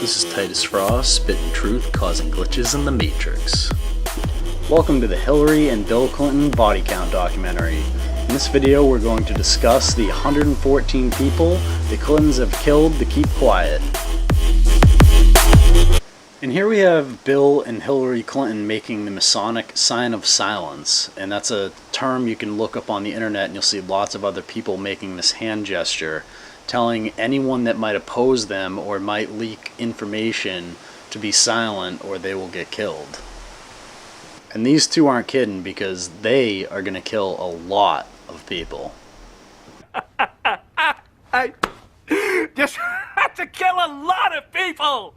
This is Titus Frost, spitting truth, causing glitches in the Matrix. Welcome to the Hillary and Bill Clinton body count documentary. In this video, we're going to discuss the 114 people the Clintons have killed to keep quiet. And here we have Bill and Hillary Clinton making the Masonic sign of silence. And that's a term you can look up on the internet, and you'll see lots of other people making this hand gesture, telling anyone that might oppose them or might leak information to be silent or they will get killed. And these two aren't kidding, because they are going to kill a lot of people. I just had to kill a lot of people!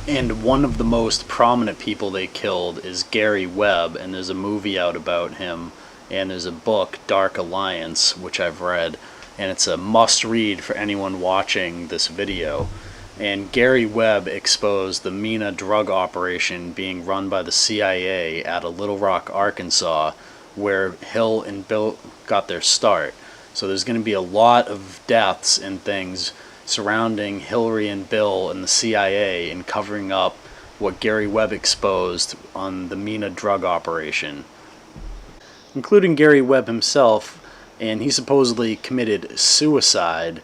And one of the most prominent people they killed is Gary Webb, and there's a movie out about him, and there's a book, Dark Alliance, which I've read, and it's a must-read for anyone watching this video. And Gary Webb exposed the Mena drug operation being run by the CIA out of Little Rock, Arkansas, where Hill and Bill got their start. So there's going to be a lot of deaths and things surrounding Hillary and Bill and the CIA and covering up what Gary Webb exposed on the Mena drug operation, including Gary Webb himself, and he supposedly committed suicide,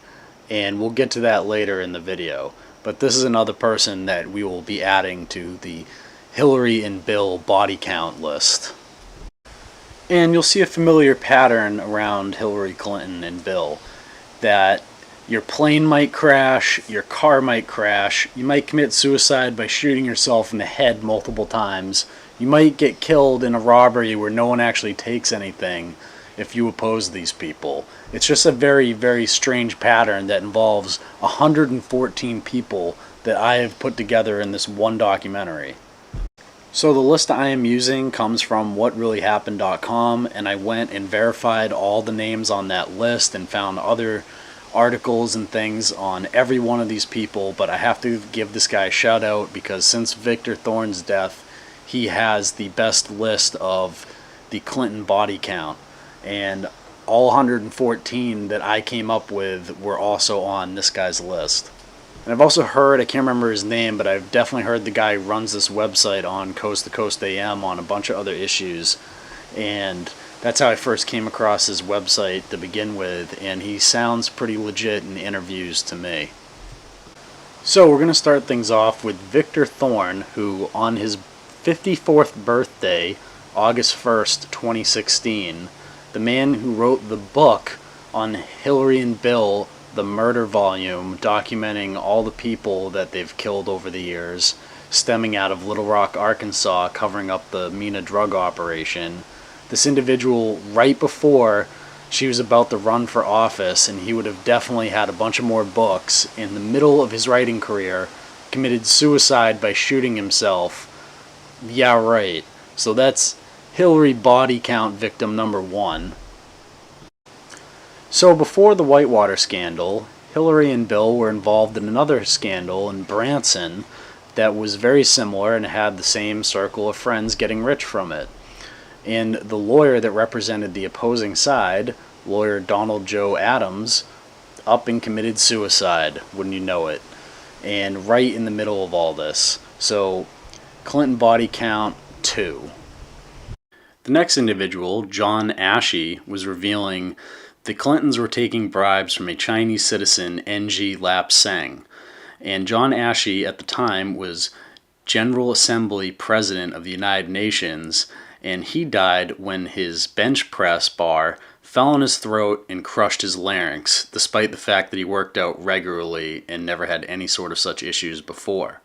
and we'll get to that later in the video. But this is another person that we will be adding to the Hillary and Bill body count list. And you'll see a familiar pattern around Hillary Clinton and Bill, that your plane might crash, your car might crash, you might commit suicide by shooting yourself in the head multiple times, you might get killed in a robbery where no one actually takes anything if you oppose these people. It's just a very, very strange pattern that involves 114 people that I have put together in this one documentary. So the list I am using comes from whatreallyhappened.com, and I went and verified all the names on that list and found other articles and things on every one of these people, but I have to give this guy a shout out because since Victor Thorn's death, he has the best list of the Clinton body count, and all 114 that I came up with were also on this guy's list. And I've also heard, I can't remember his name, but I've definitely heard the guy who runs this website on Coast to Coast AM on a bunch of other issues, and that's how I first came across his website to begin with, and he sounds pretty legit in interviews to me. So we're going to start things off with Victor Thorn, who on his 54th birthday, August 1st, 2016, the man who wrote the book on Hillary and Bill, the murder volume, documenting all the people that they've killed over the years, stemming out of Little Rock, Arkansas, covering up the Mena drug operation. This individual, right before she was about to run for office, and he would have definitely had a bunch of more books, in the middle of his writing career, committed suicide by shooting himself. Yeah, right. So that's Hillary body count victim number 1. So before the Whitewater scandal, Hillary and Bill were involved in another scandal in Branson that was very similar and had the same circle of friends getting rich from it. And the lawyer that represented the opposing side, lawyer Donald Joe Adams, up and committed suicide, wouldn't you know it. And right in the middle of all this. So Clinton body count 2. The next individual, John Ashey, was revealing the Clintons were taking bribes from a Chinese citizen, NG Lap Seng. And John Ashey at the time was General Assembly President of the United Nations, and he died when his bench press bar fell on his throat and crushed his larynx, despite the fact that he worked out regularly and never had any sort of such issues before.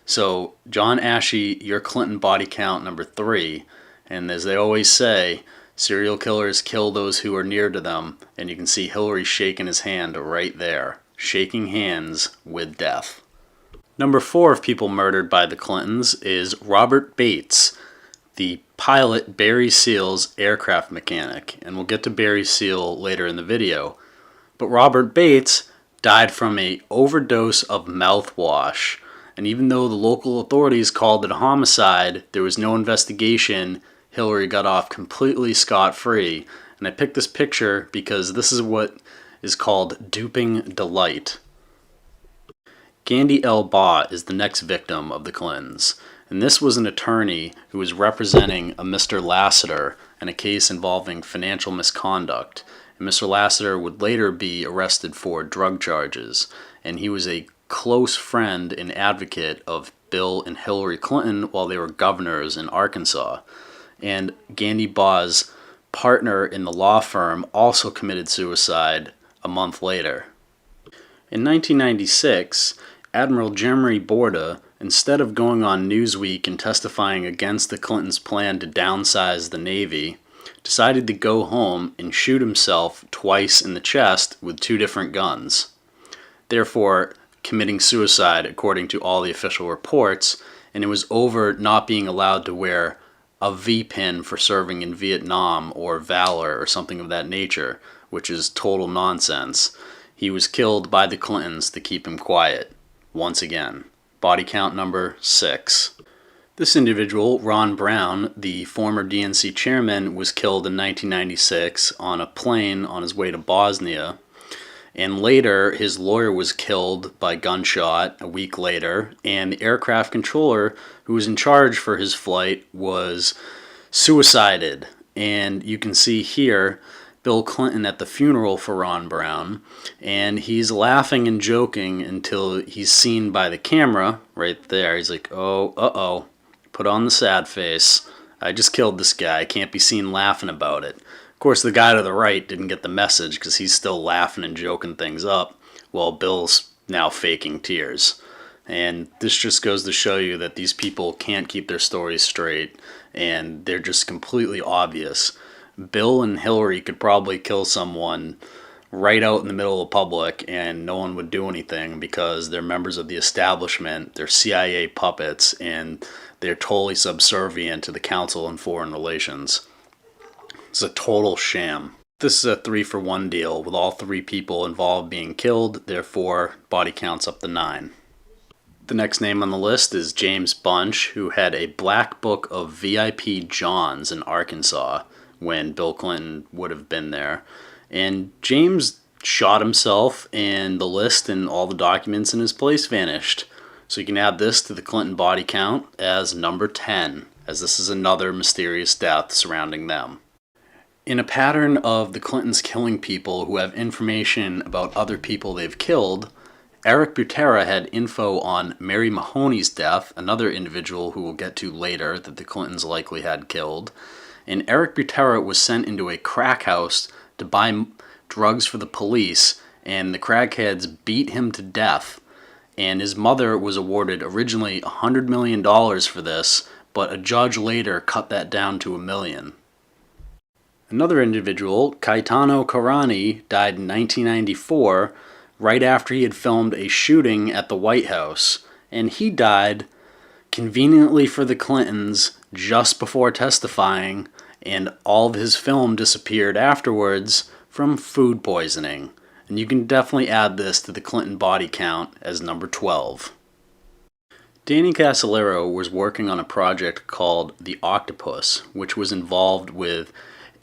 So John Ashey, your Clinton body count number 3, and as they always say, serial killers kill those who are near to them, and you can see Hillary shaking his hand right there, shaking hands with death. Number 4 of people murdered by the Clintons is Robert Bates, the pilot Barry Seal's aircraft mechanic, and we'll get to Barry Seal later in the video. But Robert Bates died from an overdose of mouthwash, and even though the local authorities called it a homicide, there was no investigation. Hillary got off completely scot-free, and I picked this picture because this is what is called duping delight. Gandhi L. Baugh is the next victim of the Clintons, and this was an attorney who was representing a Mr. Lassiter in a case involving financial misconduct. And Mr. Lassiter would later be arrested for drug charges, and he was a close friend and advocate of Bill and Hillary Clinton while they were governors in Arkansas. And Gandhi Baugh's partner in the law firm also committed suicide a month later. In 1996, Admiral Jeremy Borda, instead of going on Newsweek and testifying against the Clintons' plan to downsize the Navy, decided to go home and shoot himself twice in the chest with 2 different guns, therefore committing suicide according to all the official reports, and it was over not being allowed to wear a V-pin for serving in Vietnam or Valor or something of that nature, which is total nonsense. He was killed by the Clintons to keep him quiet. Once again. Body count number 6. This individual, Ron Brown, the former DNC chairman, was killed in 1996 on a plane on his way to Bosnia. And later, his lawyer was killed by gunshot a week later, and the aircraft controller who was in charge for his flight was suicided. And you can see here Bill Clinton at the funeral for Ron Brown, and he's laughing and joking until he's seen by the camera right there. He's like, oh, uh-oh, put on the sad face. I just killed this guy. I can't be seen laughing about it. Of course, the guy to the right didn't get the message because he's still laughing and joking things up while Bill's now faking tears. And this just goes to show you that these people can't keep their stories straight, and they're just completely obvious. Bill and Hillary could probably kill someone right out in the middle of the public and no one would do anything because they're members of the establishment, they're CIA puppets, and they're totally subservient to the Council on Foreign Relations. It's a total sham. This is a 3-for-1 deal with all 3 people involved being killed, therefore body counts up to 9. The next name on the list is James Bunch, who had a black book of VIP Johns in Arkansas when Bill Clinton would have been there. And James shot himself, and the list and all the documents in his place vanished. So you can add this to the Clinton body count as number 10, as this is another mysterious death surrounding them. In a pattern of the Clintons killing people who have information about other people they've killed, Eric Butera had info on Mary Mahoney's death, another individual who we'll get to later that the Clintons likely had killed. And Eric Butera was sent into a crack house to buy drugs for the police, and the crackheads beat him to death. And his mother was awarded originally $100 million for this, but a judge later cut that down to $1 million. Another individual, Caetano Carani, died in 1994, right after he had filmed a shooting at the White House, and he died conveniently for the Clintons just before testifying, and all of his film disappeared afterwards from food poisoning. And you can definitely add this to the Clinton body count as number 12. Danny Casolaro was working on a project called The Octopus, which was involved with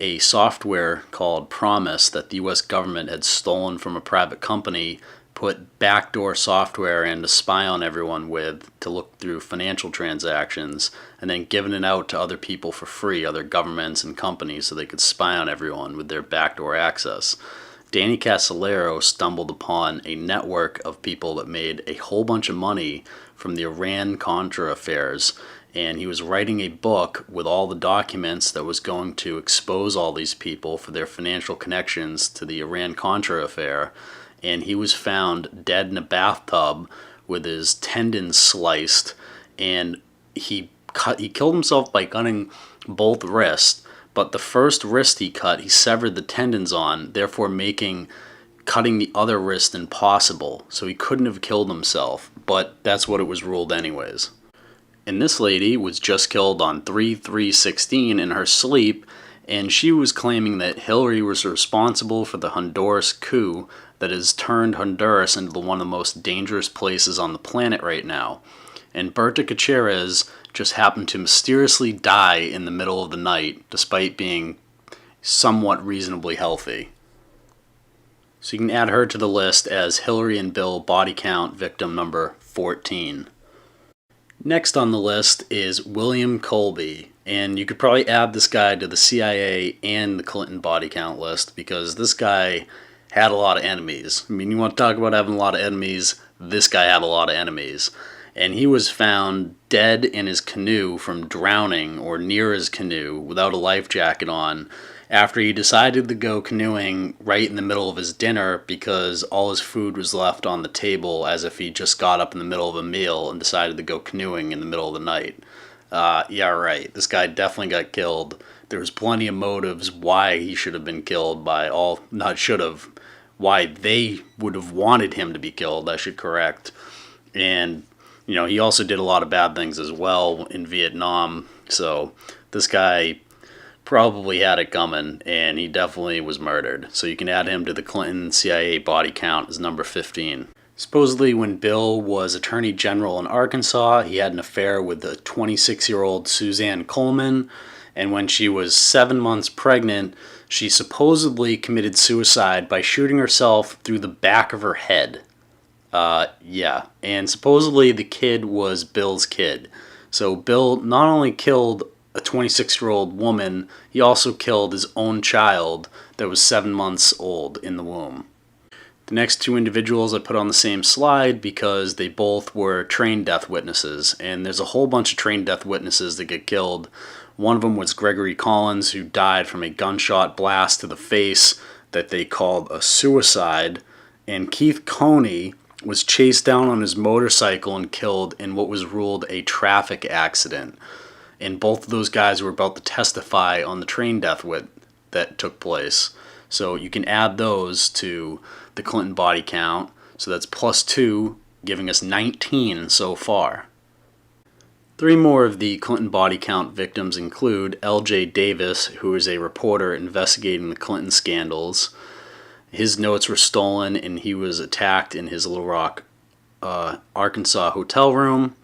a software called Promise that the US government had stolen from a private company, put backdoor software in to spy on everyone with to look through financial transactions, and then given it out to other people for free, other governments and companies, so they could spy on everyone with their backdoor access. Danny Casolaro stumbled upon a network of people that made a whole bunch of money from the Iran-Contra affairs, and he was writing a book with all the documents that was going to expose all these people for their financial connections to the Iran-Contra affair, and he was found dead in a bathtub with his tendons sliced, and he killed himself by cutting both wrists, but the first wrist he cut, he severed the tendons on, therefore making cutting the other wrist impossible, so he couldn't have killed himself, but that's what it was ruled anyways. And this lady was just killed on 3/3/16 in her sleep, and she was claiming that Hillary was responsible for the Honduras coup that has turned Honduras into one of the most dangerous places on the planet right now. And Berta Cáceres just happened to mysteriously die in the middle of the night, despite being somewhat reasonably healthy. So you can add her to the list as Hillary and Bill body count victim number 14. Next on the list is William Colby, and you could probably add this guy to the CIA and the Clinton body count list because this guy had a lot of enemies. I mean, you want to talk about having a lot of enemies, this guy had a lot of enemies. And he was found dead in his canoe from drowning or near his canoe without a life jacket on after he decided to go canoeing right in the middle of his dinner because all his food was left on the table as if he just got up in the middle of a meal and decided to go canoeing in the middle of the night. Yeah, right. This guy definitely got killed. There was plenty of motives why he should have been killed by all, not should have, why they would have wanted him to be killed, I should correct. And, you know, he also did a lot of bad things as well in Vietnam. So this guy probably had it coming, and he definitely was murdered. So you can add him to the Clinton CIA body count as number 15. Supposedly, when Bill was Attorney General in Arkansas, he had an affair with the 26-year-old Suzanne Coleman, and when she was 7 months pregnant, she supposedly committed suicide by shooting herself through the back of her head. Yeah, and supposedly the kid was Bill's kid. So Bill not only killed a 26-year-old woman, he also killed his own child that was 7 months old in the womb. The next two individuals I put on the same slide because they both were train death witnesses, and there's a whole bunch of train death witnesses that get killed. One of them was Gregory Collins, who died from a gunshot blast to the face that they called a suicide, and Keith Coney was chased down on his motorcycle and killed in what was ruled a traffic accident. And both of those guys were about to testify on the train death that took place. So you can add those to the Clinton body count. So that's +2, giving us 19 so far. 3 more of the Clinton body count victims include L.J. Davis, who is a reporter investigating the Clinton scandals. His notes were stolen and he was attacked in his Little Rock, Arkansas hotel room.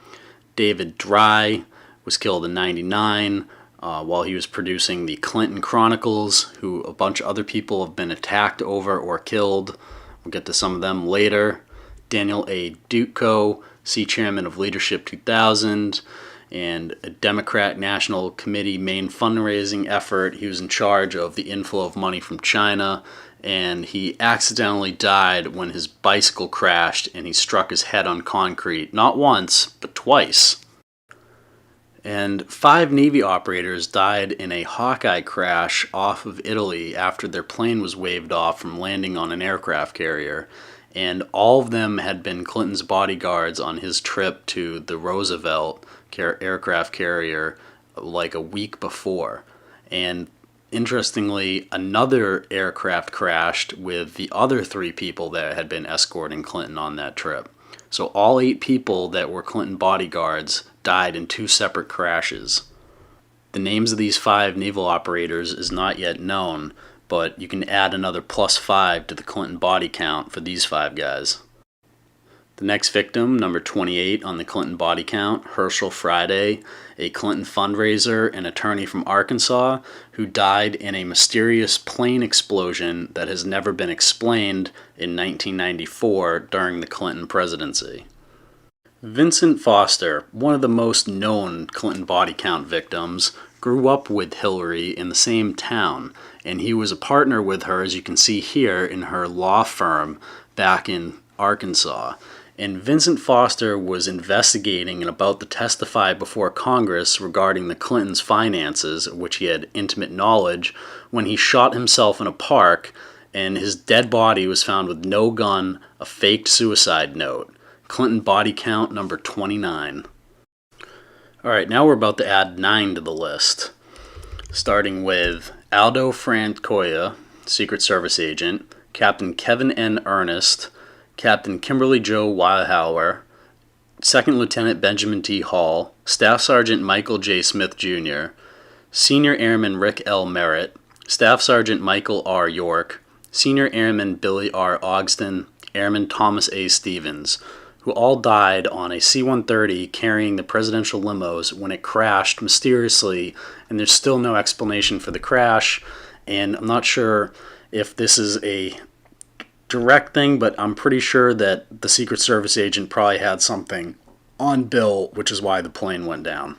David Dry was killed in '99 while he was producing the Clinton Chronicles, who a bunch of other people have been attacked over or killed. We'll get to some of them later. Daniel A. Dutko, C. Chairman of Leadership 2000, and a Democrat National Committee main fundraising effort. He was in charge of the inflow of money from China, and he accidentally died when his bicycle crashed and he struck his head on concrete, not once, but twice. And 5 Navy operators died in a Hawkeye crash off of Italy after their plane was waved off from landing on an aircraft carrier. And all of them had been Clinton's bodyguards on his trip to the Roosevelt aircraft carrier like a week before. And interestingly, another aircraft crashed with the other 3 people that had been escorting Clinton on that trip. So all 8 people that were Clinton bodyguards died in 2 separate crashes. The names of these 5 naval operators is not yet known, but you can add another +5 to the Clinton body count for these 5 guys. The next victim, number 28 on the Clinton body count, Herschel Friday, a Clinton fundraiser and attorney from Arkansas who died in a mysterious plane explosion that has never been explained in 1994 during the Clinton presidency. Vincent Foster, one of the most known Clinton body count victims, grew up with Hillary in the same town, and he was a partner with her, as you can see here, in her law firm back in Arkansas. And Vincent Foster was investigating and about to testify before Congress regarding the Clintons' finances, of which he had intimate knowledge, when he shot himself in a park, and his dead body was found with no gun, a faked suicide note. Clinton body count number 29. Alright, now we're about to add 9 to the list. Starting with Aldo Francoya, Secret Service agent, Captain Kevin N. Ernest, Captain Kimberly Jo Weilhauer, Second Lieutenant Benjamin T. Hall, Staff Sergeant Michael J. Smith Jr., Senior Airman Rick L. Merritt, Staff Sergeant Michael R. York, Senior Airman Billy R. Ogston, Airman Thomas A. Stevens, who all died on a C-130 carrying the presidential limos when it crashed mysteriously, and there's still no explanation for the crash, and I'm not sure if this is a direct thing, but I'm pretty sure that the Secret Service agent probably had something on Bill, which is why the plane went down.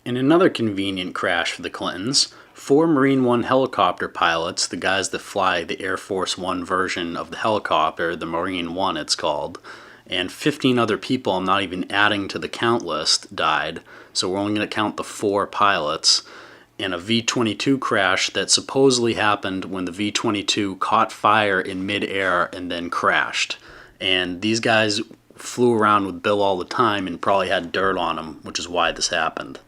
In another convenient crash for the Clintons, 4 Marine One helicopter pilots, the guys that fly the Air Force One version of the helicopter, the Marine One it's called, and 15 other people, I'm not even adding to the count list, died. So we're only going to count the 4 pilots. In a V-22 crash that supposedly happened when the V-22 caught fire in midair and then crashed. And these guys flew around with Bill all the time and probably had dirt on them, which is why this happened.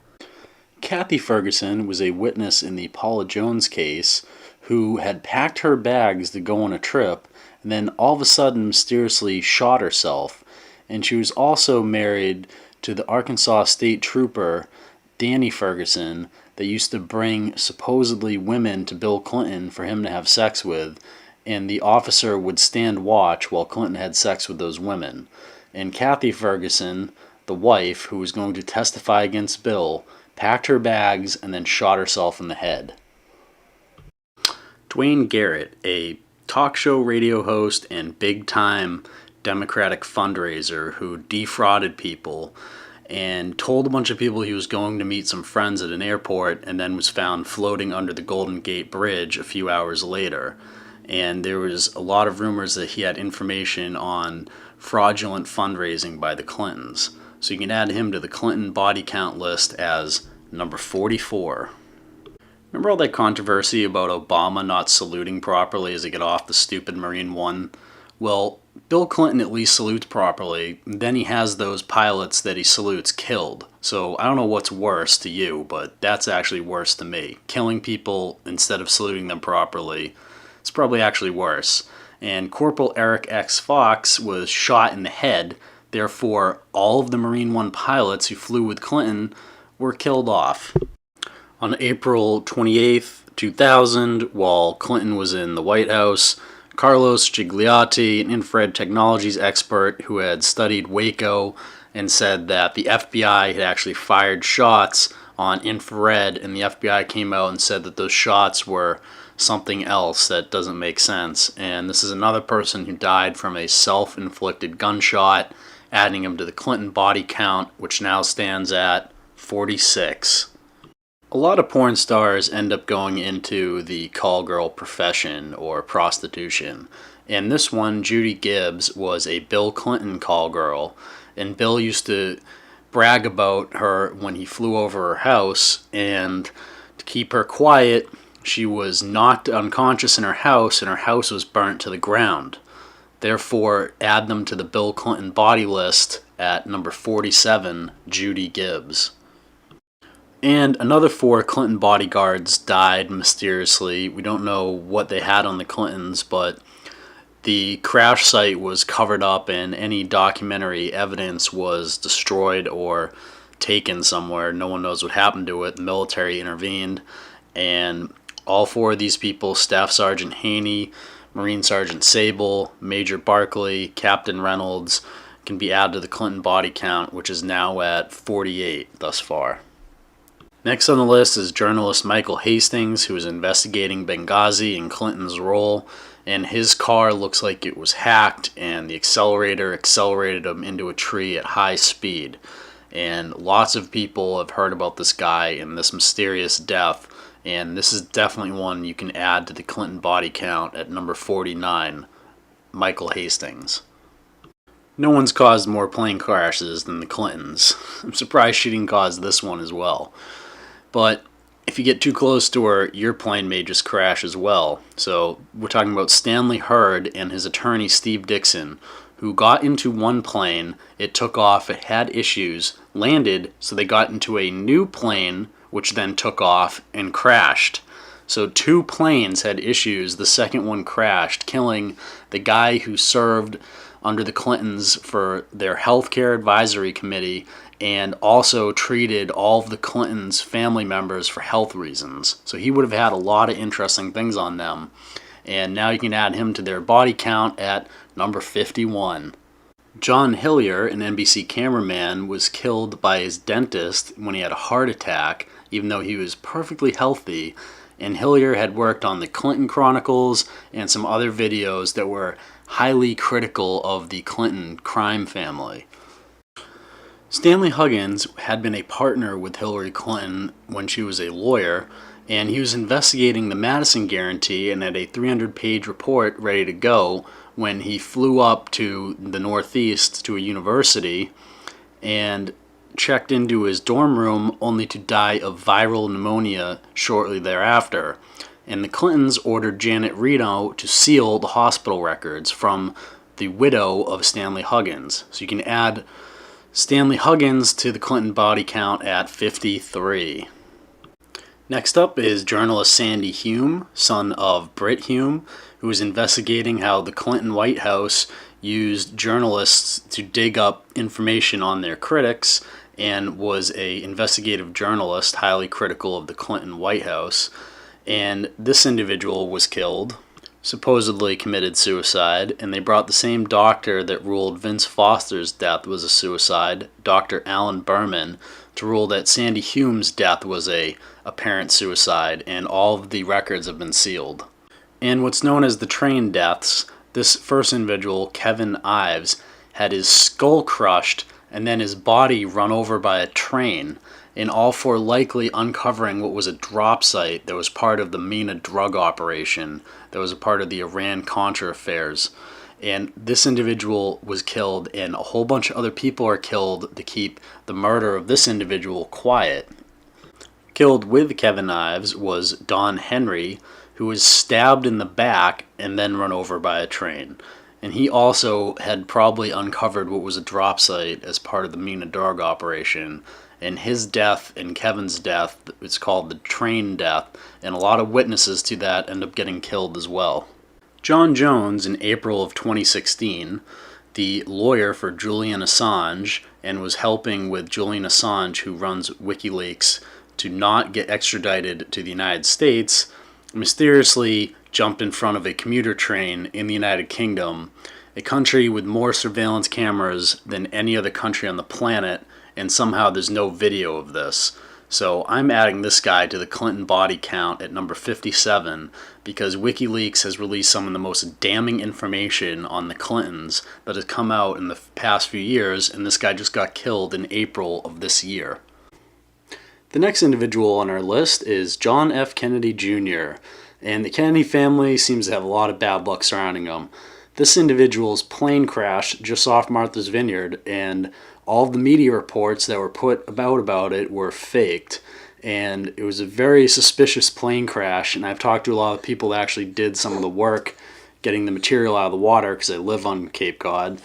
Kathy Ferguson was a witness in the Paula Jones case who had packed her bags to go on a trip and then all of a sudden mysteriously shot herself. And she was also married to the Arkansas State Trooper Danny Ferguson that used to bring supposedly women to Bill Clinton for him to have sex with, and the officer would stand watch while Clinton had sex with those women. And Kathy Ferguson, the wife who was going to testify against Bill, packed her bags and then shot herself in the head. Dwayne Garrett, a talk show radio host and big-time Democratic fundraiser who defrauded people and told a bunch of people he was going to meet some friends at an airport and then was found floating under the Golden Gate Bridge a few hours later. And there was a lot of rumors that he had information on fraudulent fundraising by the Clintons. So you can add him to the Clinton body count list as number 44. Remember all that controversy about Obama not saluting properly as he got off the stupid Marine One? Well, Bill Clinton at least salutes properly, then he has those pilots that he salutes killed. So I don't know what's worse to you, but that's actually worse to me. Killing people instead of saluting them properly, it's probably actually worse. And Corporal Eric X. Fox was shot in the head, therefore all of the Marine One pilots who flew with Clinton were killed off. On April 28th, 2000, while Clinton was in the White House, Carlos Gigliotti, an infrared technologies expert who had studied Waco and said that the FBI had actually fired shots on infrared, and the FBI came out and said that those shots were something else that doesn't make sense. And this is another person who died from a self-inflicted gunshot, adding him to the Clinton body count, which now stands at 46. A lot of porn stars end up going into the call girl profession or prostitution. And this one, Judy Gibbs, was a Bill Clinton call girl. And Bill used to brag about her when he flew over her house. And to keep her quiet, she was knocked unconscious in her house and her house was burnt to the ground. Therefore, add them to the Bill Clinton body list at number 47, Judy Gibbs. And another 4 Clinton bodyguards died mysteriously. We don't know what they had on the Clintons, but the crash site was covered up and any documentary evidence was destroyed or taken somewhere. No one knows what happened to it. The military intervened, and all 4 of these people, Staff Sergeant Haney, Marine Sergeant Sable, Major Barkley, Captain Reynolds, can be added to the Clinton body count, which is now at 48 thus far. Next on the list is journalist Michael Hastings, who is investigating Benghazi and Clinton's role, and his car looks like it was hacked and the accelerator accelerated him into a tree at high speed. And lots of people have heard about this guy and this mysterious death, and this is definitely one you can add to the Clinton body count at number 49, Michael Hastings. No one's caused more plane crashes than the Clintons. I'm surprised she didn't cause this one as well. But if you get too close to her, your plane may just crash as well. So we're talking about Stanley Hurd and his attorney Steve Dixon, who got into one plane, it took off, it had issues, landed, so they got into a new plane, which then took off and crashed. So 2 planes had issues, the second one crashed, killing the guy who served under the Clintons for their healthcare advisory committee and also treated all of the Clintons' family members for health reasons. So he would have had a lot of interesting things on them. And now you can add him to their body count at number 51. John Hillier, an NBC cameraman, was killed by his dentist when he had a heart attack, even though he was perfectly healthy. and Hillier had worked on the Clinton Chronicles and some other videos that were highly critical of the Clinton crime family. Stanley Huggins had been a partner with Hillary Clinton when she was a lawyer, and he was investigating the Madison Guarantee and had a 300-page report ready to go when he flew up to the Northeast to a university and checked into his dorm room only to die of viral pneumonia shortly thereafter. And the Clintons ordered Janet Reno to seal the hospital records from the widow of Stanley Huggins. So you can add Stanley Huggins to the Clinton body count at 53. Next up is journalist Sandy Hume, son of Brit Hume, who was investigating how the Clinton White House used journalists to dig up information on their critics and was an investigative journalist highly critical of the Clinton White House. And this individual was killed, supposedly committed suicide, and they brought the same doctor that ruled Vince Foster's death was a suicide, Dr. Alan Berman, to rule that Sandy Hume's death was a apparent suicide, and all of the records have been sealed. And what's known as the train deaths, this first individual, Kevin Ives, had his skull crushed and then his body run over by a train, and all for likely uncovering what was a drop site that was part of the MENA drug operation that was a part of the Iran-Contra affairs. And this individual was killed, and a whole bunch of other people are killed to keep the murder of this individual quiet. Killed with Kevin Ives was Don Henry, who was stabbed in the back and then run over by a train. And he also had probably uncovered what was a drop site as part of the MENA drug operation. And his death and Kevin's death is called the train death, and a lot of witnesses to that end up getting killed as well. John Jones, in April of 2016, the lawyer for Julian Assange, and was helping with Julian Assange, who runs WikiLeaks, to not get extradited to the United States, mysteriously jumped in front of a commuter train in the United Kingdom, a country with more surveillance cameras than any other country on the planet, and somehow there's no video of this. So I'm adding this guy to the Clinton body count at number 57 because WikiLeaks has released some of the most damning information on the Clintons that has come out in the past few years, and this guy just got killed in April of this year. The next individual on our list is John F. Kennedy Jr., and the Kennedy family seems to have a lot of bad luck surrounding them. This individual's plane crashed just off Martha's Vineyard, and all of the media reports that were put about it were faked. And it was a very suspicious plane crash, and I've talked to a lot of people that actually did some of the work getting the material out of the water because I live on Cape Cod.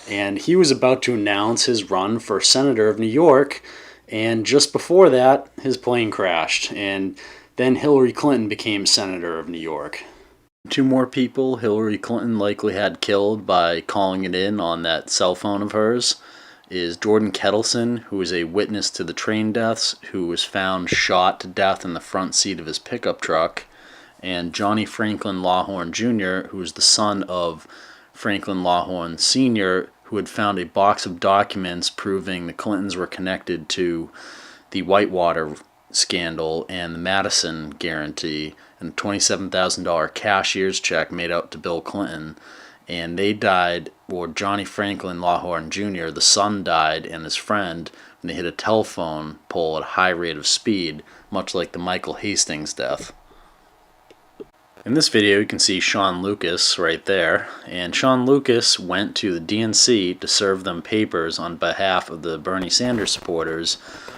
And he was about to announce his run for Senator of New York, and just before that, his plane crashed, and then Hillary Clinton became Senator of New York. Two more people Hillary Clinton likely had killed by calling it in on that cell phone of hers is Jordan Kettleson, who was a witness to the train deaths, who was found shot to death in the front seat of his pickup truck, and Johnny Franklin Lawhorn Jr., who was the son of Franklin Lawhorn Sr., who had found a box of documents proving the Clintons were connected to the Whitewater scandal and the Madison Guarantee, and a $27,000 cashier's check made out to Bill Clinton. And they died, or Johnny Franklin Lawhorn Jr., the son died, and his friend, when they hit a telephone pole at a high rate of speed, much like the Michael Hastings death. In this video, you can see Sean Lucas right there, and Sean Lucas went to the DNC to serve them papers on behalf of the Bernie Sanders supporters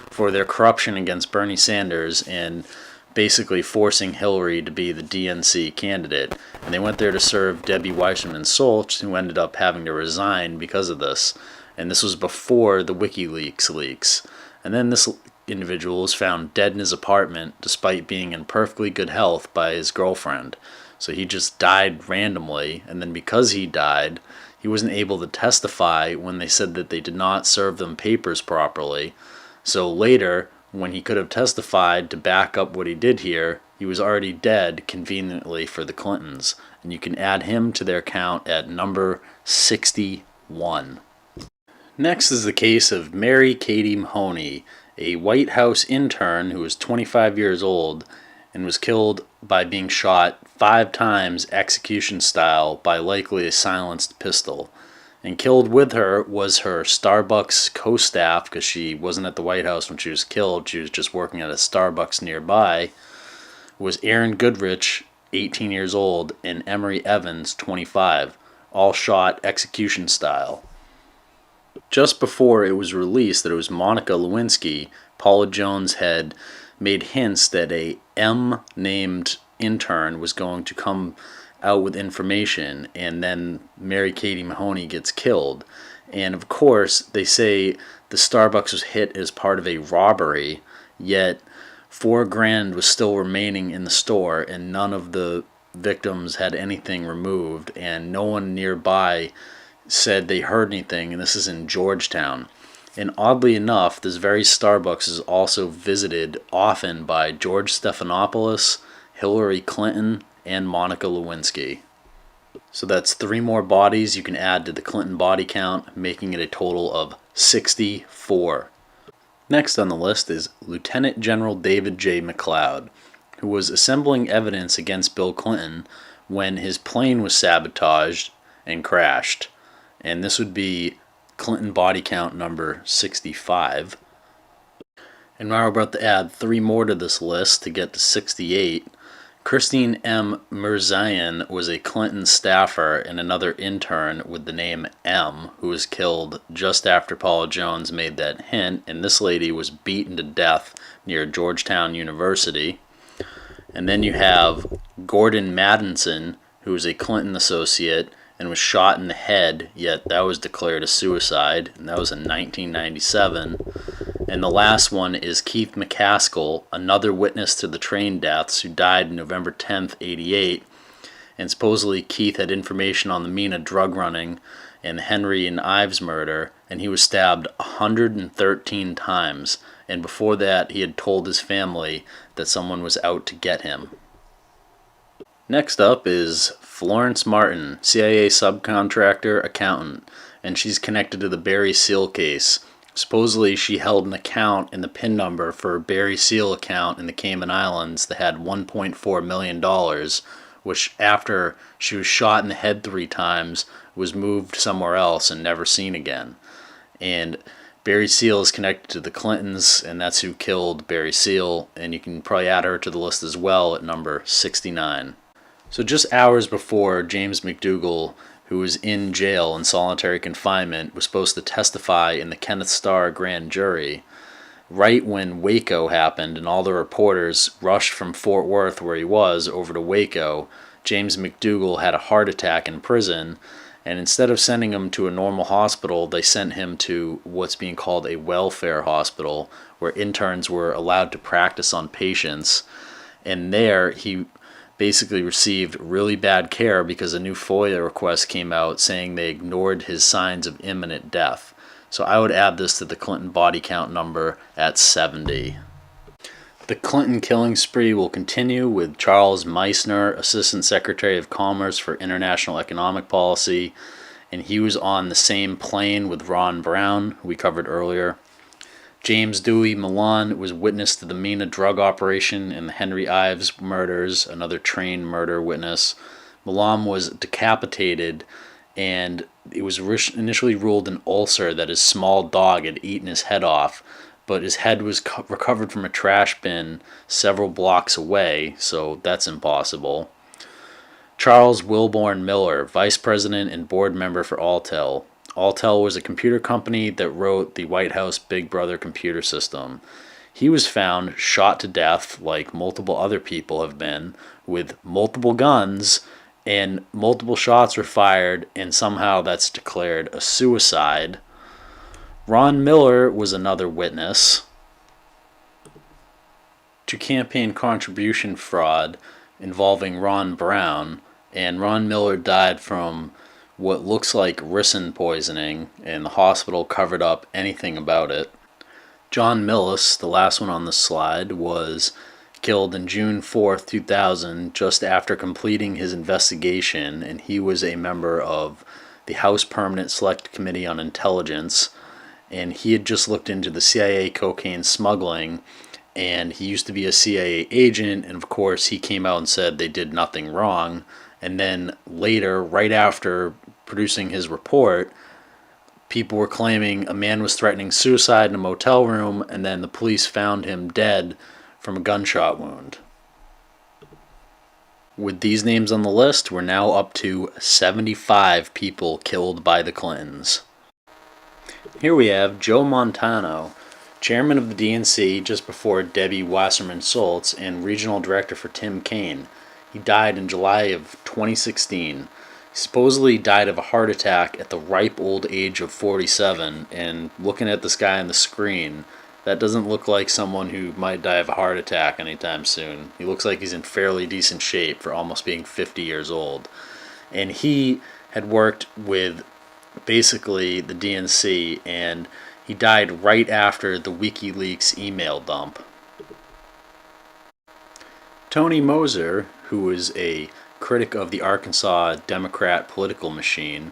for their corruption against Bernie Sanders and basically forcing Hillary to be the DNC candidate. And they went there to serve Debbie Wasserman Schultz, who ended up having to resign because of this. And this was before the WikiLeaks leaks. And then this individual was found dead in his apartment despite being in perfectly good health by his girlfriend. So he just died randomly, and then because he died, he wasn't able to testify when they said that they did not serve them papers properly. So later, when he could have testified to back up what he did here, he was already dead conveniently for the Clintons. And you can add him to their count at number 61. Next is the case of Mary Katie Mahoney, a White House intern who was 25 years old, and was killed by being shot 5 times execution style by likely a silenced pistol. And killed with her was her Starbucks co-staff, because she wasn't at the White House when she was killed. She was just working at a Starbucks nearby. Was Aaron Goodrich, 18 years old, and Emery Evans, 25, all shot execution style. Just before it was released that it was Monica Lewinsky, Paula Jones had made hints that a M-named intern was going to come out with information, and then Mary Katie Mahoney gets killed. And of course, they say the Starbucks was hit as part of a robbery, yet $4,000 was still remaining in the store, and none of the victims had anything removed, and no one nearby said they heard anything, and this is in Georgetown. And oddly enough, this very Starbucks is also visited often by George Stephanopoulos, Hillary Clinton, and Monica Lewinsky. So that's 3 more bodies you can add to the Clinton body count, making it a total of 64. Next on the list is Lieutenant General David J. McLeod, who was assembling evidence against Bill Clinton when his plane was sabotaged and crashed. And this would be Clinton body count number 65. And now we're about to add 3 more to this list to get to 68. Christine M. Mirzayan was a Clinton staffer and another intern with the name M, who was killed just after Paula Jones made that hint, and this lady was beaten to death near Georgetown University. And then you have Gordon Madison, who was a Clinton associate and was shot in the head, yet that was declared a suicide, and that was in 1997. And the last one is Keith McCaskill, another witness to the train deaths, who died November 10th, 88. And supposedly Keith had information on the Mina drug running and the Henry and Ives murder, and he was stabbed 113 times. And before that, he had told his family that someone was out to get him. Next up is Florence Martin, CIA subcontractor, accountant, and she's connected to the Barry Seal case. Supposedly, she held an account in the PIN number for a Barry Seal account in the Cayman Islands that had $1.4 million, which after she was shot in the head 3 times, was moved somewhere else and never seen again. And Barry Seal is connected to the Clintons, and that's who killed Barry Seal, and you can probably add her to the list as well at number 69. So just hours before James McDougal, who was in jail in solitary confinement, was supposed to testify in the Kenneth Starr grand jury, right when Waco happened and all the reporters rushed from Fort Worth, where he was, over to Waco, James McDougal had a heart attack in prison, and instead of sending him to a normal hospital, they sent him to what's being called a welfare hospital, where interns were allowed to practice on patients, and there he basically received really bad care because a new FOIA request came out saying they ignored his signs of imminent death. So I would add this to the Clinton body count number at 70. The Clinton killing spree will continue with Charles Meissner, Assistant Secretary of Commerce for International Economic Policy, and he was on the same plane with Ron Brown, who we covered earlier. James Dewey Milan was witness to the Mina drug operation and the Henry Ives murders, another train murder witness. Milan was decapitated, and it was initially ruled an ulcer that his small dog had eaten his head off, but his head was recovered from a trash bin several blocks away, so that's impossible. Charles Wilborn Miller, Vice President and Board Member for Altel. Altel was a computer company that wrote the White House Big Brother computer system. He was found shot to death, like multiple other people have been, with multiple guns, and multiple shots were fired, and somehow that's declared a suicide. Ron Miller was another witness to campaign contribution fraud involving Ron Brown, and Ron Miller died from what looks like ricin poisoning, and the hospital covered up anything about it. John Millis, the last one on the slide, was killed on June 4th, 2000, just after completing his investigation, and he was a member of the House Permanent Select Committee on Intelligence, and he had just looked into the CIA cocaine smuggling, and he used to be a CIA agent, and of course he came out and said they did nothing wrong. And then later, right after producing his report, people were claiming a man was threatening suicide in a motel room, and then the police found him dead from a gunshot wound. With these names on the list, we're now up to 75 people killed by the Clintons. Here we have Joe Montano, chairman of the DNC just before Debbie Wasserman Schultz and regional director for Tim Kaine. He died in July of 2016. He supposedly died of a heart attack at the ripe old age of 47, and looking at this guy on the screen, that doesn't look like someone who might die of a heart attack anytime soon. He looks like he's in fairly decent shape for almost being 50 years old. And he had worked with basically the DNC, and he died right after the WikiLeaks email dump. Tony Moser, who was a critic of the Arkansas Democrat political machine,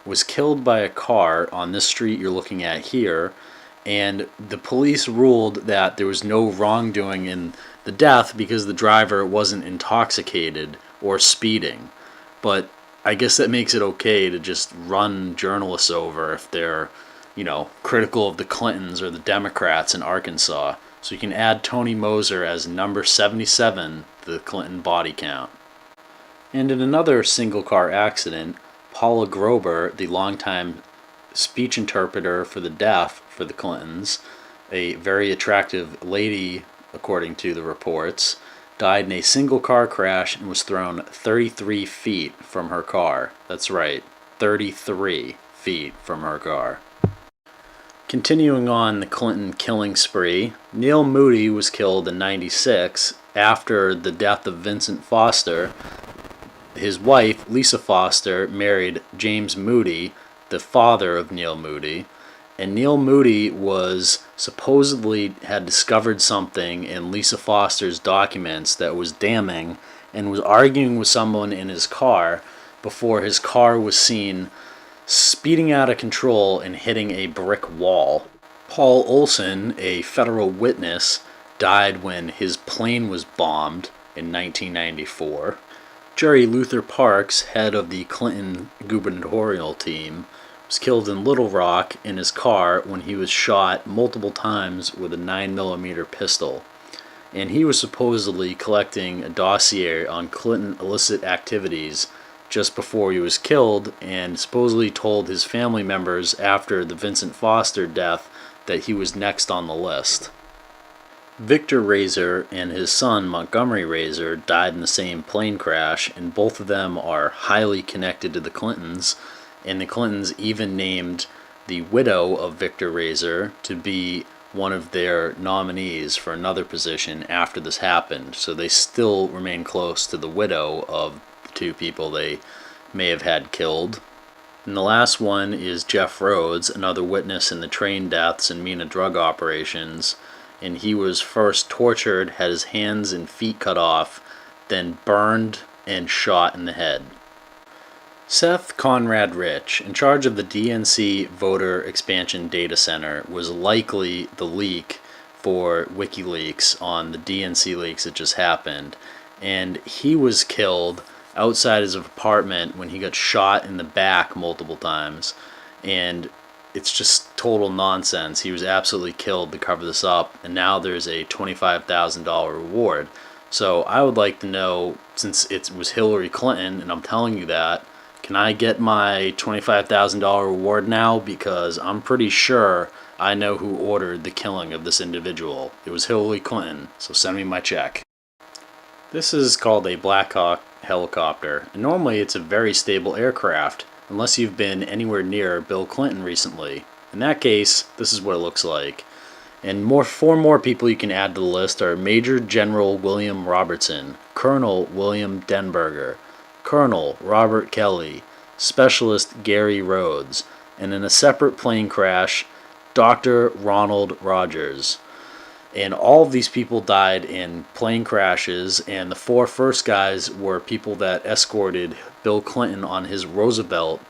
was killed by a car on this street you're looking at here, and the police ruled that there was no wrongdoing in the death because the driver wasn't intoxicated or speeding. But I guess that makes it okay to just run journalists over if they're, critical of the Clintons or the Democrats in Arkansas. So you can add Tony Moser as number 77 to the Clinton body count. And in another single car accident, Paula Grober, the longtime speech interpreter for the deaf for the Clintons, a very attractive lady according to the reports, died in a single car crash and was thrown 33 feet from her car. That's right, 33 feet from her car. Continuing on the Clinton killing spree, Neil Moody was killed in '96 after the death of Vincent Foster. His wife, Lisa Foster, married James Moody, the father of Neil Moody, and Neil Moody was supposedly had discovered something in Lisa Foster's documents that was damning and was arguing with someone in his car before his car was seen speeding out of control and hitting a brick wall. Paul Olson, a federal witness, died when his plane was bombed in 1994. Jerry Luther Parks, head of the Clinton gubernatorial team, was killed in Little Rock in his car when he was shot multiple times with a 9mm pistol. And he was supposedly collecting a dossier on Clinton illicit activities just before he was killed, and supposedly told his family members after the Vincent Foster death that he was next on the list. Victor Raiser and his son Montgomery Raiser died in the same plane crash, and both of them are highly connected to the Clintons, and the Clintons even named the widow of Victor Raiser to be one of their nominees for another position after this happened, so they still remain close to the widow of the two people they may have had killed. And the last one is Jeff Rhodes, another witness in the train deaths and MENA drug operations, and he was first tortured, had his hands and feet cut off, then burned and shot in the head. Seth Conrad Rich, in charge of the DNC Voter Expansion Data Center, was likely the leak for WikiLeaks on the DNC leaks that just happened, and he was killed outside his apartment when he got shot in the back multiple times, and it's just total nonsense. He was absolutely killed to cover this up, and now there's a $25,000 reward. So I would like to know, since it was Hillary Clinton, and I'm telling you that, can I get my $25,000 reward now? Because I'm pretty sure I know who ordered the killing of this individual. It was Hillary Clinton, so send me my check. This is called a Black Hawk helicopter, and normally it's a very stable aircraft, unless you've been anywhere near Bill Clinton recently. In that case, this is what it looks like. And four more people you can add to the list are Major General William Robertson, Colonel William Denberger, Colonel Robert Kelly, Specialist Gary Rhodes, and in a separate plane crash, Dr. Ronald Rogers. And all of these people died in plane crashes, and the four first guys were people that escorted Bill Clinton on his Roosevelt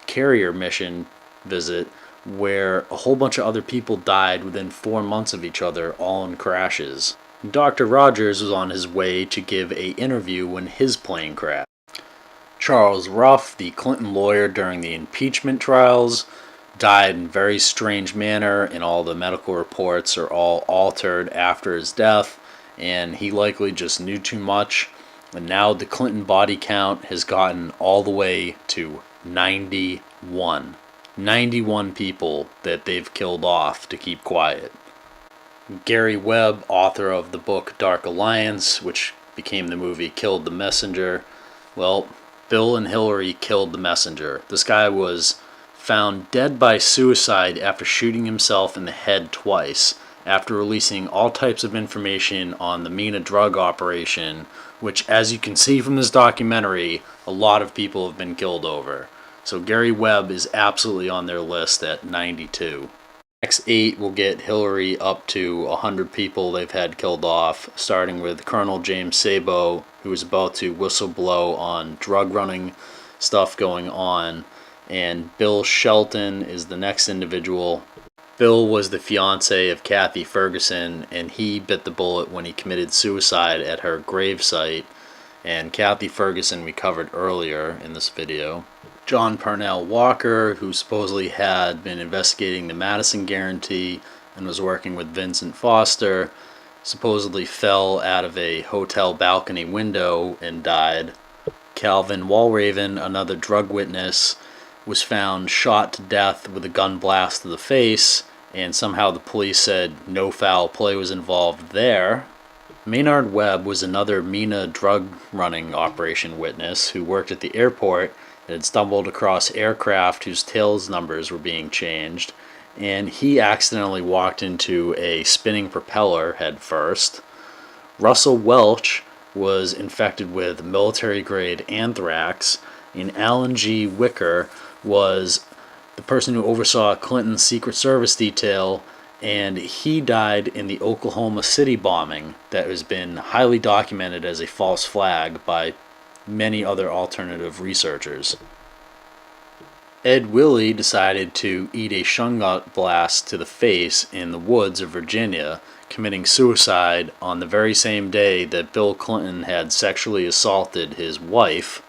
carrier mission visit where a whole bunch of other people died within 4 months of each other, all in crashes. Dr. Rogers was on his way to give an interview when his plane crashed. Charles Ruff, the Clinton lawyer during the impeachment trials, died in a very strange manner, and all the medical reports are all altered after his death, and he likely just knew too much. And now the Clinton body count has gotten all the way to 91. 91 people that they've killed off to keep quiet. Gary Webb, author of the book Dark Alliance, which became the movie Killed the Messenger, well, Bill and Hillary killed the messenger. This guy was found dead by suicide after shooting himself in the head twice, after releasing all types of information on the Mina drug operation, which, as you can see from this documentary, a lot of people have been killed over. So Gary Webb is absolutely on their list at 92. Next 8 will get Hillary up to 100 people they've had killed off, starting with Colonel James Sabo, who is about to whistleblow on drug running stuff going on, and Bill Shelton is the next individual. Bill was the fiance of Kathy Ferguson, and he bit the bullet when he committed suicide at her gravesite, and Kathy Ferguson we covered earlier in this video. John Parnell Walker, who supposedly had been investigating the Madison Guarantee and was working with Vincent Foster, supposedly fell out of a hotel balcony window and died. Calvin Walraven, another drug witness, was found shot to death with a gun blast to the face, and somehow the police said no foul play was involved there. Maynard Webb was another Mina drug running operation witness who worked at the airport and had stumbled across aircraft whose tails numbers were being changed, and he accidentally walked into a spinning propeller head first. Russell Welch was infected with military-grade anthrax, and Alan G. Wicker was the person who oversaw Clinton's Secret Service detail, and he died in the Oklahoma City bombing that has been highly documented as a false flag by many other alternative researchers. Ed Willie decided to eat a shungite blast to the face in the woods of Virginia, committing suicide on the very same day that Bill Clinton had sexually assaulted his wife.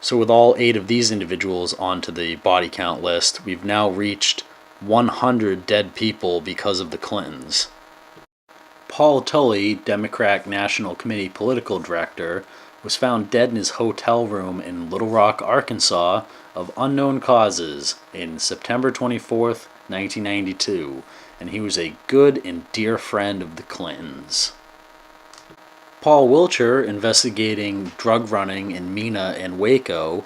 So with all 8 of these individuals onto the body count list, we've now reached 100 dead people because of the Clintons. Paul Tully, Democrat National Committee political director, was found dead in his hotel room in Little Rock, Arkansas, of unknown causes in September 24th, 1992, and he was a good and dear friend of the Clintons. Paul Wiltshire, investigating drug running in Mina and Waco,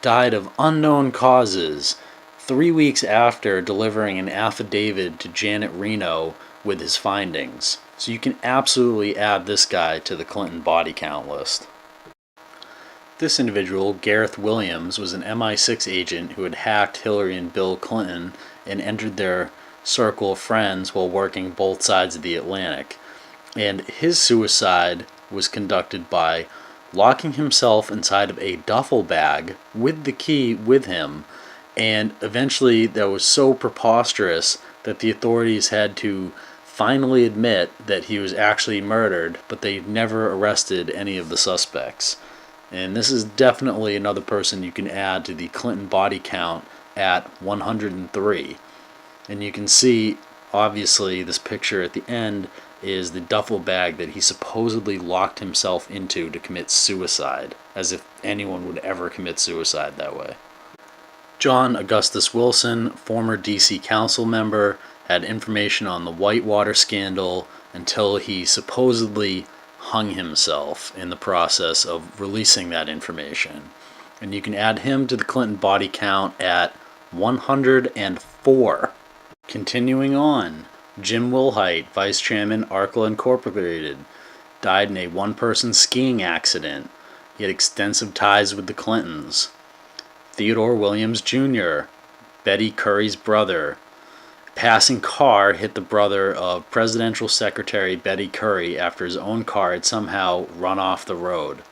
died of unknown causes 3 weeks after delivering an affidavit to Janet Reno with his findings. So you can absolutely add this guy to the Clinton body count list. This individual, Gareth Williams, was an MI6 agent who had hacked Hillary and Bill Clinton and entered their circle of friends while working both sides of the Atlantic. And his suicide was conducted by locking himself inside of a duffel bag with the key with him, and eventually that was so preposterous that the authorities had to finally admit that he was actually murdered, but they never arrested any of the suspects. And this is definitely another person you can add to the Clinton body count at 103. And you can see, obviously, this picture at the end is the duffel bag that he supposedly locked himself into to commit suicide, as if anyone would ever commit suicide that way. John Augustus Wilson, former DC council member, had information on the Whitewater scandal until he supposedly hung himself in the process of releasing that information. And you can add him to the Clinton body count at 104. Continuing on, Jim Wilhite, Vice Chairman, Arkla Incorporated, died in a one-person skiing accident. He had extensive ties with the Clintons. Theodore Williams Jr., Betty Curry's brother. A passing car hit the brother of Presidential Secretary Betty Curry after his own car had somehow run off the road.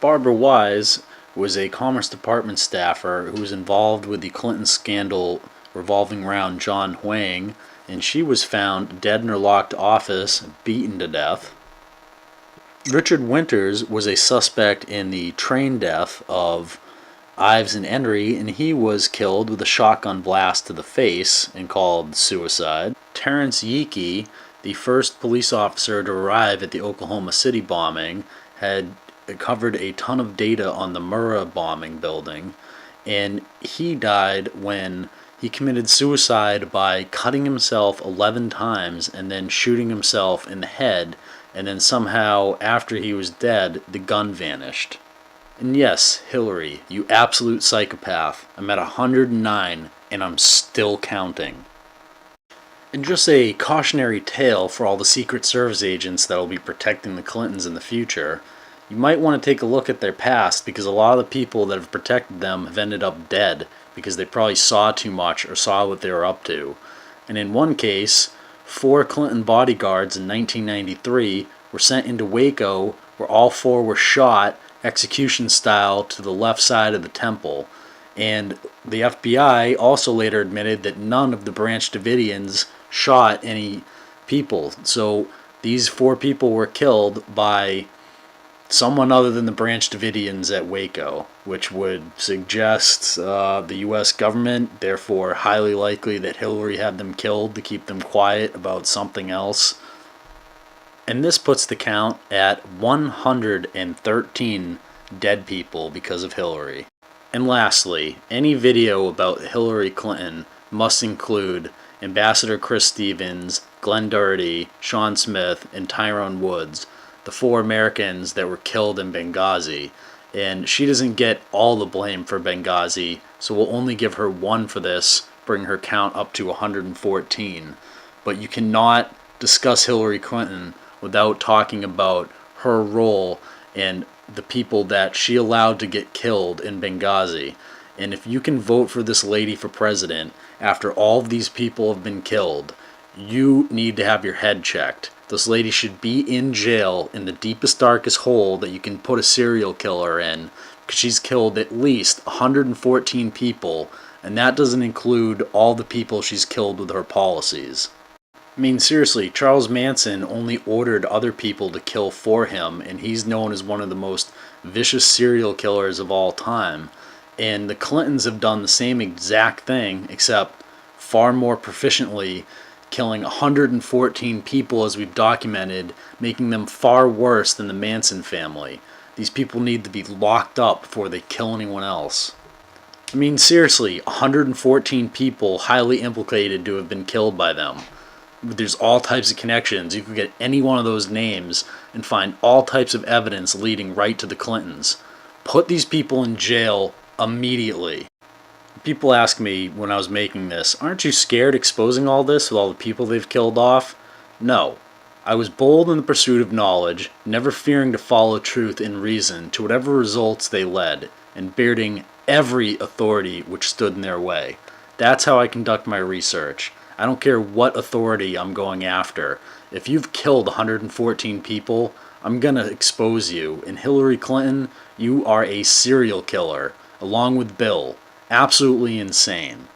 Barbara Wise was a Commerce Department staffer who was involved with the Clinton scandal revolving around John Huang, and she was found dead in her locked office, beaten to death. Richard Winters was a suspect in the train death of Ives and Henry, and he was killed with a shotgun blast to the face and called suicide. Terrence Yeakey, the first police officer to arrive at the Oklahoma City bombing, had covered a ton of data on the Murrah bombing building, and he died when he committed suicide by cutting himself 11 times and then shooting himself in the head, and then somehow, after he was dead, the gun vanished. And yes, Hillary, you absolute psychopath, I'm at 109 and I'm still counting. And just a cautionary tale for all the Secret Service agents that will be protecting the Clintons in the future, you might want to take a look at their past, because a lot of the people that have protected them have ended up dead because they probably saw too much or saw what they were up to. And in one case, 4 Clinton bodyguards in 1993 were sent into Waco, where all 4 were shot execution style to the left side of the temple. And the FBI also later admitted that none of the Branch Davidians shot any people. So these 4 people were killed by someone other than the Branch Davidians at Waco, which would suggest the U.S. government, therefore highly likely that Hillary had them killed to keep them quiet about something else. And this puts the count at 113 dead people because of Hillary. And lastly, any video about Hillary Clinton must include Ambassador Chris Stevens, Glenn Doherty, Sean Smith, and Tyrone Woods, the 4 Americans that were killed in Benghazi. And she doesn't get all the blame for Benghazi, so we'll only give her 1 for this, bring her count up to 114. But you cannot discuss Hillary Clinton without talking about her role and the people that she allowed to get killed in Benghazi. And if you can vote for this lady for president after all of these people have been killed, you need to have your head checked. This lady should be in jail in the deepest, darkest hole that you can put a serial killer in, because she's killed at least 114 people, and that doesn't include all the people she's killed with her policies. I mean, seriously, Charles Manson only ordered other people to kill for him, and he's known as one of the most vicious serial killers of all time. And the Clintons have done the same exact thing, except far more proficiently, killing 114 people as we've documented, making them far worse than the Manson family. These people need to be locked up before they kill anyone else. I mean, seriously, 114 people highly implicated to have been killed by them. There's all types of connections. You could get any one of those names and find all types of evidence leading right to the Clintons. Put these people in jail immediately. People ask me when I was making this, aren't you scared exposing all this with all the people they've killed off? No. I was bold in the pursuit of knowledge, never fearing to follow truth and reason to whatever results they led, and bearding every authority which stood in their way. That's how I conduct my research. I don't care what authority I'm going after. If you've killed 114 people, I'm gonna expose you. And Hillary Clinton, you are a serial killer, along with Bill. Absolutely insane.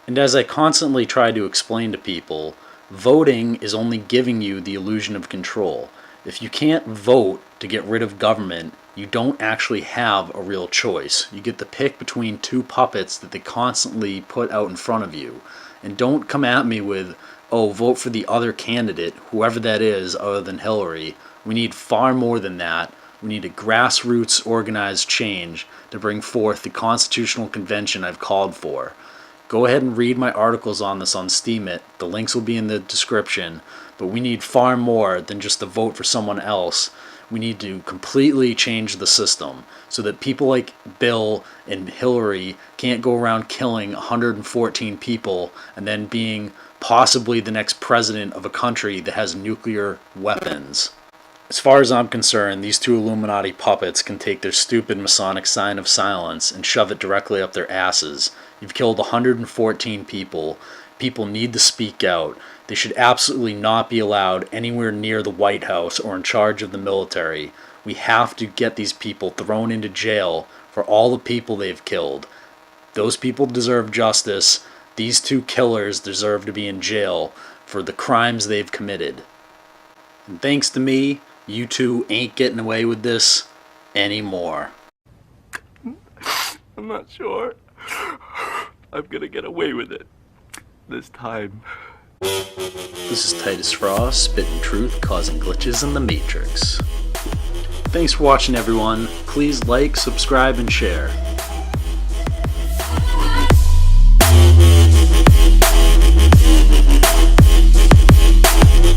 And as I constantly try to explain to people, voting is only giving you the illusion of control. If you can't vote to get rid of government, you don't actually have a real choice. You get to pick between 2 puppets that they constantly put out in front of you. And don't come at me with, oh, vote for the other candidate, whoever that is other than Hillary. We need far more than that. We need a grassroots organized change to bring forth the constitutional convention I've called for. Go ahead and read my articles on this on Steemit. The links will be in the description. But we need far more than just to vote for someone else. We need to completely change the system so that people like Bill and Hillary can't go around killing 114 people and then being possibly the next president of a country that has nuclear weapons. As far as I'm concerned, these 2 Illuminati puppets can take their stupid Masonic sign of silence and shove it directly up their asses. You've killed 114 people. People need to speak out. They should absolutely not be allowed anywhere near the White House or in charge of the military. We have to get these people thrown into jail for all the people they've killed. Those people deserve justice. These two killers deserve to be in jail for the crimes they've committed. And thanks to me, you two ain't getting away with this anymore. I'm not sure I'm gonna get away with it this time. This is Titus Frost, spitting truth, causing glitches in the Matrix. Thanks for watching, everyone. Please like, subscribe, and share.